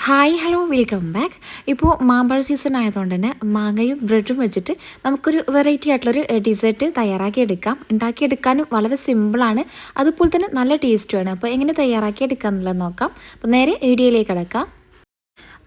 Hi hello welcome back. ഇപ്പോൾ മാമ്പഴ season ആയതുകൊണ്ട് തന്നെ മാങ്ങയും ബ്രെഡും വെച്ചിട്ട് നമുക്കൊരു വെറൈറ്റി ആയിട്ടുള്ളൊരു ഡെസേർട്ട് തയ്യാറാക്കിയെടുക്കാം. ഉണ്ടാക്കിയെടുക്കാനും വളരെ സിമ്പിളാണ്, അതുപോലെ തന്നെ നല്ല ടേസ്റ്റുമാണ്. അപ്പോൾ എങ്ങനെ തയ്യാറാക്കിയെടുക്കാം എന്നുള്ളത് നോക്കാം. അപ്പോൾ നേരെ വീഡിയോയിലേക്ക് കിടക്കാം.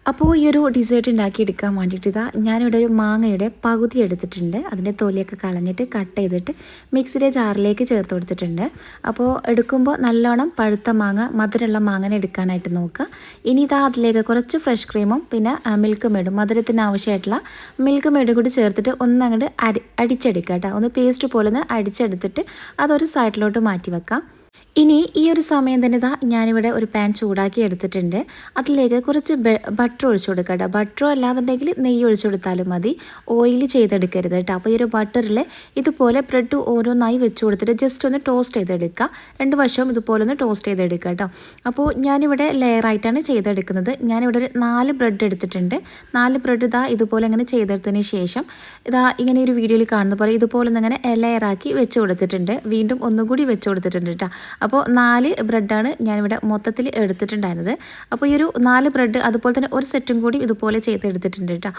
അപ്പോൾ ഈ ഒരു ഡിസേർട്ട് ഉണ്ടാക്കിയെടുക്കാൻ വേണ്ടിയിട്ട് ഞാനിവിടെ ഒരു മാങ്ങയുടെ പകുതി എടുത്തിട്ടുണ്ട്. അതിൻ്റെ തൊലിയൊക്കെ കളഞ്ഞിട്ട് കട്ട് ചെയ്തിട്ട് മിക്സിയുടെ ജാറിലേക്ക് ചേർത്ത് കൊടുത്തിട്ടുണ്ട്. അപ്പോൾ എടുക്കുമ്പോൾ നല്ലോണം പഴുത്ത മാങ്ങ, മധുരമുള്ള മാങ്ങനെ എടുക്കാനായിട്ട് നോക്കുക. ഇനി അതിലേക്ക് കുറച്ച് ഫ്രഷ് ക്രീമും പിന്നെ മിൽക്ക് മേഡും, മധുരത്തിന് ആവശ്യമായിട്ടുള്ള മിൽക്ക് മേഡും കൂടി ചേർത്തിട്ട് ഒന്നങ്ങോട്ട് അടിച്ചെടുക്കുക കേട്ടോ. ഒന്ന് പേസ്റ്റ് പോലെ ഒന്ന് അടിച്ചെടുത്തിട്ട് അതൊരു സൈഡിലോട്ട് മാറ്റി വെക്കാം. ഇനി ഈ ഒരു സമയം തന്നെ ഞാനിവിടെ ഒരു പാൻ ചൂടാക്കി എടുത്തിട്ടുണ്ട്. അതിലേക്ക് കുറച്ച് ബട്ടർ ഒഴിച്ചു കൊടുക്കുക കേട്ടോ. ബട്ടറോ അല്ലാന്നുണ്ടെങ്കിൽ നെയ്യ് ഒഴിച്ചു കൊടുത്താലും മതി. ഓയിൽ ചെയ്തെടുക്കരുത് കേട്ടോ. അപ്പോൾ ഈ ഒരു ബട്ടറിൽ ഇതുപോലെ ബ്രെഡ് ഓരോന്നായി വെച്ച് കൊടുത്തിട്ട് ജസ്റ്റ് ഒന്ന് ടോസ്റ്റ് ചെയ്തെടുക്കുക. രണ്ട് വശവും ഇതുപോലെ ഒന്ന് ടോസ്റ്റ് ചെയ്തെടുക്കുക കേട്ടോ. അപ്പോൾ ഞാനിവിടെ ലെയറായിട്ടാണ് ചെയ്തെടുക്കുന്നത്. ഞാനിവിടെ ഒരു 4 ബ്രെഡ് എടുത്തിട്ടുണ്ട്. 4 ബ്രെഡ് ഇതുപോലെ ഇങ്ങനെ ചെയ്തെടുത്തതിന് ശേഷം ഇങ്ങനെ ഒരു വീഡിയോയിൽ കാണുന്ന പോലെ ഇതുപോലെ ഒന്ന് ഇങ്ങനെ ലെയറാക്കി വെച്ച് കൊടുത്തിട്ടുണ്ട്. വീണ്ടും ഒന്നുകൂടി വെച്ച് കൊടുത്തിട്ടുണ്ട് കേട്ടോ. അപ്പോൾ 4 ബ്രെഡാണ് ഞാനിവിടെ മൊത്തത്തിൽ എടുത്തിട്ടുണ്ടായിരുന്നത്. അപ്പോൾ ഈ ഒരു 4 ബ്രെഡ് അതുപോലെ തന്നെ ഒരു സെറ്റും കൂടി ഇതുപോലെ ചെയ്തെടുത്തിട്ടുണ്ട് കേട്ടോ.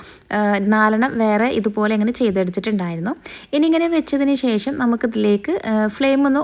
4 വേറെ ഇതുപോലെ ഇങ്ങനെ ചെയ്തെടുത്തിട്ടുണ്ടായിരുന്നു. ഇനി ഇങ്ങനെ വെച്ചതിന് ശേഷം നമുക്കിതിലേക്ക് ഫ്ലെയിം ഒന്ന്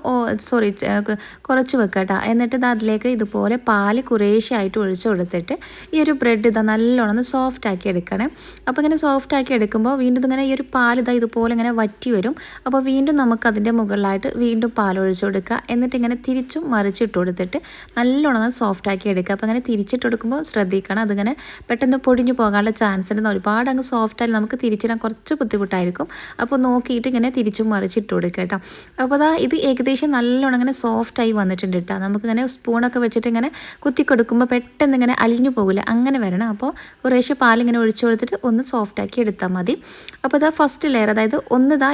കുറച്ച് വെക്കാം കേട്ടോ. എന്നിട്ട് അതിലേക്ക് ഇതുപോലെ പാല് കുറേശ്ശായിട്ട് ഒഴിച്ച് കൊടുത്തിട്ട് ഈ ഒരു ബ്രെഡ് നല്ലോണം ഒന്ന് സോഫ്റ്റ് ആക്കി എടുക്കണം. അപ്പോൾ ഇങ്ങനെ സോഫ്റ്റ് ആക്കി എടുക്കുമ്പോൾ വീണ്ടും ഇങ്ങനെ ഈ ഒരു പാൽ ഇതുപോലെ ഇങ്ങനെ വറ്റി വരും. അപ്പോൾ വീണ്ടും നമുക്കതിൻ്റെ മുകളിലായിട്ട് വീണ്ടും പാൽ ഒഴിച്ച് കൊടുക്കുക. എന്നിട്ട് ഇങ്ങനെ തിരിച്ചും മറിച്ചിട്ട് കൊടുത്തിട്ട് നല്ലോണം സോഫ്റ്റ് ആക്കി എടുക്കുക. അപ്പോൾ അങ്ങനെ തിരിച്ചിട്ട് കൊടുക്കുമ്പോൾ ശ്രദ്ധിക്കണം, അതിങ്ങനെ പെട്ടെന്ന് പൊടിഞ്ഞു പോകാനുള്ള ചാൻസ് ഉണ്ട്. ഒരുപാട് അങ്ങ് സോഫ്റ്റ് ആയാലും നമുക്ക് തിരിച്ചിടാൻ കുറച്ച് ബുദ്ധിമുട്ടായിരിക്കും. അപ്പോൾ നോക്കിയിട്ട് ഇങ്ങനെ തിരിച്ചും മറിച്ചിട്ട് കൊടുക്കുക കേട്ടോ. അപ്പോൾ ഇത് ഏകദേശം നല്ലോണം ഇങ്ങനെ സോഫ്റ്റായി വന്നിട്ടുണ്ട് കേട്ടോ. നമുക്കിങ്ങനെ സ്പൂണൊക്കെ വെച്ചിട്ട് ഇങ്ങനെ കുത്തി കൊടുക്കുമ്പോൾ പെട്ടെന്ന് ഇങ്ങനെ അലിഞ്ഞു പോകില്ല, അങ്ങനെ വരണം. അപ്പോൾ കുറേശ്ശെ പാലിങ്ങനെ ഒഴിച്ചു കൊടുത്തിട്ട് ഒന്ന് സോഫ്റ്റ് ആക്കി എടുത്താൽ മതി. അപ്പോൾ ഫസ്റ്റ് ലെയർ, അതായത്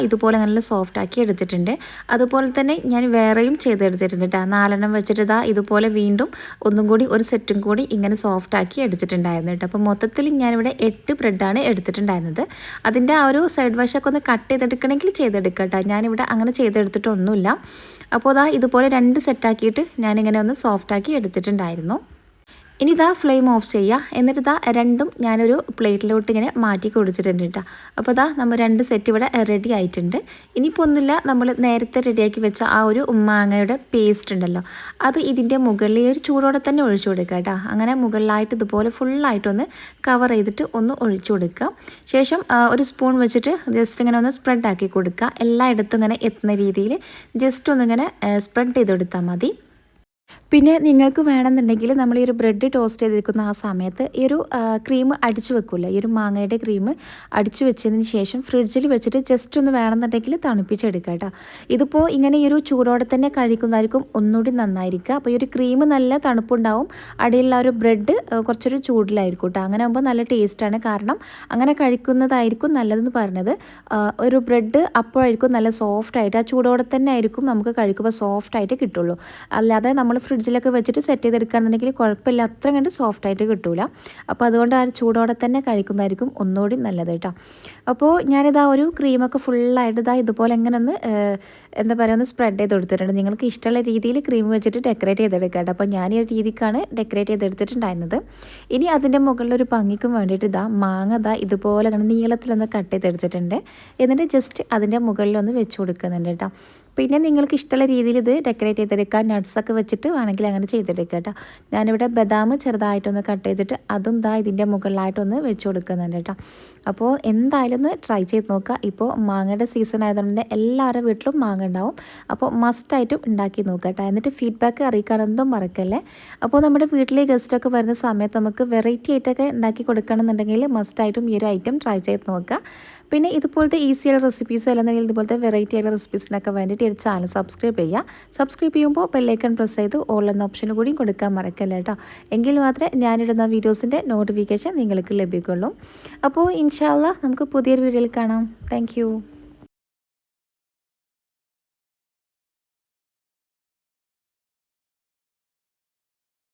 ഇതുപോലെ നല്ല സോഫ്റ്റ് ആക്കി എടുത്തിട്ടുണ്ട്. അതുപോലെ തന്നെ ഞാൻ വേറെയും ചെയ്തെടുത്തിട്ടുണ്ട് കേട്ടോ. 4 വെച്ചിട്ട് ഇതുപോലെ വീണ്ടും ഒന്നും കൂടി ഒരു സെറ്റും കൂടി ഇങ്ങനെ സോഫ്റ്റ് ആക്കി എടുത്തിട്ടുണ്ടായിരുന്നു കേട്ടോ. അപ്പോൾ മൊത്തത്തിൽ ഞാനിവിടെ 8 ബ്രെഡാണ് എടുത്തിട്ടുണ്ടായിരുന്നത്. അതിൻ്റെ ആ ഒരു സൈഡ് വശമൊക്കെ ഒന്ന് കട്ട് ചെയ്തെടുക്കണമെങ്കിൽ ചെയ്തെടുക്കാം കേട്ടോ. ഞാനിവിടെ അങ്ങനെ ചെയ്തെടുത്തിട്ടൊന്നുമില്ല. അപ്പോൾ ഇതുപോലെ 2 സെറ്റാക്കിയിട്ട് ഞാനിങ്ങനെ ഒന്ന് സോഫ്റ്റ് ആക്കി എടുത്തിട്ടുണ്ടായിരുന്നു. ഇനി ഫ്ലെയിം ഓഫ് ചെയ്യുക. എന്നിട്ട് രണ്ടും ഞാനൊരു പ്ലേറ്റിലോട്ട് ഇങ്ങനെ മാറ്റി കൊടുത്തിട്ടുണ്ട് കേട്ടോ. അപ്പോൾ നമ്മൾ 2 സെറ്റ് ഇവിടെ റെഡി ആയിട്ടുണ്ട്. ഇനിയിപ്പോൾ ഒന്നുമില്ല, നമ്മൾ നേരത്തെ റെഡിയാക്കി വെച്ച ആ ഒരു മാങ്ങയുടെ പേസ്റ്റ് ഉണ്ടല്ലോ, അത് ഇതിൻ്റെ മുകളിൽ ഒരു ചൂടോടെ തന്നെ ഒഴിച്ചു കൊടുക്കുക കേട്ടോ. അങ്ങനെ മുകളിലായിട്ട് ഇതുപോലെ ഫുള്ളായിട്ടൊന്ന് കവർ ചെയ്തിട്ട് ഒന്ന് ഒഴിച്ചു കൊടുക്കുക. ശേഷം ഒരു സ്പൂൺ വെച്ചിട്ട് ജസ്റ്റ് ഇങ്ങനെ ഒന്ന് സ്പ്രെഡ് ആക്കി കൊടുക്കുക. എല്ലായിടത്തും ഇങ്ങനെ എത്തുന്ന രീതിയിൽ ജസ്റ്റ് ഒന്നിങ്ങനെ സ്പ്രെഡ് ചെയ്ത് കൊടുത്താൽ മതി. പിന്നെ നിങ്ങൾക്ക് വേണമെന്നുണ്ടെങ്കിൽ നമ്മൾ ഈ ഒരു ബ്രെഡ് ടോസ്റ്റ് ചെയ്തിരിക്കുന്ന ആ സമയത്ത് ഈ ഒരു ക്രീം അടിച്ചു വെക്കില്ല, ഈ ഒരു മാങ്ങയുടെ ക്രീം അടിച്ചു വെച്ചതിന് ശേഷം ഫ്രിഡ്ജിൽ വെച്ചിട്ട് ജസ്റ്റ് ഒന്ന് വേണമെന്നുണ്ടെങ്കിൽ തണുപ്പിച്ചെടുക്കുക കേട്ടോ. ഇതിപ്പോൾ ഇങ്ങനെ ഈ ഒരു ചൂടോടെ തന്നെ കഴിക്കുന്നതായിരിക്കും ഒന്നുകൂടി നന്നായിരിക്കുക. അപ്പോൾ ഈ ഒരു ക്രീം നല്ല തണുപ്പുണ്ടാവും, അടിയിലുള്ള ഒരു ബ്രെഡ് കുറച്ചൊരു ചൂടിലായിരിക്കും കേട്ടോ. അങ്ങനെ ആകുമ്പോൾ നല്ല ടേസ്റ്റാണ്. കാരണം അങ്ങനെ കഴിക്കുന്നതായിരിക്കും നല്ലതെന്ന് പറഞ്ഞത്. ഒരു ബ്രെഡ് അപ്പോഴായിരിക്കും നല്ല സോഫ്റ്റായിട്ട്, ആ ചൂടോടെ തന്നെ ആയിരിക്കും നമുക്ക് കഴിക്കുമ്പോൾ സോഫ്റ്റായിട്ട് കിട്ടുള്ളൂ. അല്ലാതെ നമ്മൾ ഫ്രിഡ്ജിലൊക്കെ വെച്ചിട്ട് സെറ്റ് ചെയ്തെടുക്കുകയാണെന്നുണ്ടെങ്കിൽ കുഴപ്പമില്ല, അത്ര കണ്ട് സോഫ്റ്റായിട്ട് കിട്ടൂല. അപ്പോൾ അതുകൊണ്ട് ആ ചൂടോടെ തന്നെ കഴിക്കുന്നതായിരിക്കും ഒന്നുകൂടി നല്ലത് കേട്ടോ. അപ്പോൾ ഒരു ക്രീമൊക്കെ ഫുള്ളായിട്ട് ഇതുപോലെ എങ്ങനെ ഒന്ന് എന്താ പറയുക ഒന്ന് സ്പ്രെഡ് ചെയ്ത് കൊടുത്തിട്ടുണ്ട്. നിങ്ങൾക്ക് ഇഷ്ടമുള്ള രീതിയിൽ ക്രീം വെച്ചിട്ട് ഡെക്കറേറ്റ് ചെയ്തെടുക്കുക കേട്ടോ. അപ്പോൾ ഞാൻ ഈ രീതിക്കാണ് ഡെക്കറേറ്റ് ചെയ്തെടുത്തിട്ടുണ്ടായിരുന്നത്. ഇനി അതിൻ്റെ മുകളിലൊരു ഭംഗിക്കും വേണ്ടിയിട്ട് മാങ്ങ ഇതുപോലെ അങ്ങനെ നീളത്തിലൊന്ന് കട്ട് ചെയ്തെടുത്തിട്ടുണ്ട്. എന്നിട്ട് ജസ്റ്റ് അതിൻ്റെ മുകളിലൊന്ന് വെച്ച് കൊടുക്കുന്നുണ്ട് കേട്ടോ. പിന്നെ നിങ്ങൾക്ക് ഇഷ്ടമുള്ള രീതിയിൽ ഇത് ഡെക്കറേറ്റ് ചെയ്തെടുക്കാം. നട്ട്സൊക്കെ വെച്ചിട്ട് വേണമെങ്കിൽ അങ്ങനെ ചെയ്തെടുക്കുക കേട്ടോ. ഞാനിവിടെ ബദാം ചെറുതായിട്ടൊന്ന് കട്ട് ചെയ്തിട്ട് അതും ഇതിൻ്റെ മുകളിലായിട്ടൊന്ന് വെച്ച് കൊടുക്കുന്നുണ്ട് കേട്ടോ. അപ്പോൾ എന്തായാലും ഒന്ന് ട്രൈ ചെയ്ത് നോക്കുക. ഇപ്പോൾ മാങ്ങയുടെ സീസൺ ആയതുകൊണ്ട് എല്ലാവരുടെ വീട്ടിലും മാങ്ങ ഉണ്ടാവും. അപ്പോൾ മസ്റ്റായിട്ടും ഉണ്ടാക്കി നോക്കുക കേട്ടോ. എന്നിട്ട് ഫീഡ്ബാക്ക് അറിയിക്കാനൊന്നും മറക്കല്ലേ. അപ്പോൾ നമ്മുടെ വീട്ടിലെ ഗസ്റ്റൊക്കെ വരുന്ന സമയത്ത് നമുക്ക് വെറൈറ്റി ആയിട്ടൊക്കെ ഉണ്ടാക്കി കൊടുക്കണമെന്നുണ്ടെങ്കിൽ മസ്റ്റായിട്ടും ഈ ഒരു ഐറ്റം ട്രൈ ചെയ്ത് നോക്കുക. പിന്നെ ഇതുപോലത്തെ ഈസിയായ റെസിപ്പീസ് അല്ലെന്നുണ്ടെങ്കിൽ ഇതുപോലത്തെ വെറൈറ്റി ആയിട്ടുള്ള റെസിപ്പീസിനൊക്കെ വേണ്ടിയിട്ട് ഈ ചാനൽ സബ്സ്ക്രൈബ് ചെയ്യുക. സബ്സ്ക്രൈബ് ചെയ്യുമ്പോൾ ബെല്ലൈക്കൺ പ്രസ് ചെയ്ത് ഓൾ എന്ന ഓപ്ഷനും കൂടി കൊടുക്കാൻ മറക്കല്ല കേട്ടോ. എങ്കിൽ മാത്രമേ ഞാനിടുന്ന വീഡിയോസിൻ്റെ നോട്ടിഫിക്കേഷൻ നിങ്ങൾക്ക് ലഭിക്കുള്ളൂ. അപ്പോൾ ഇൻഷാ അല്ലാഹ് നമുക്ക് പുതിയൊരു വീഡിയോയിൽ കാണാം. താങ്ക്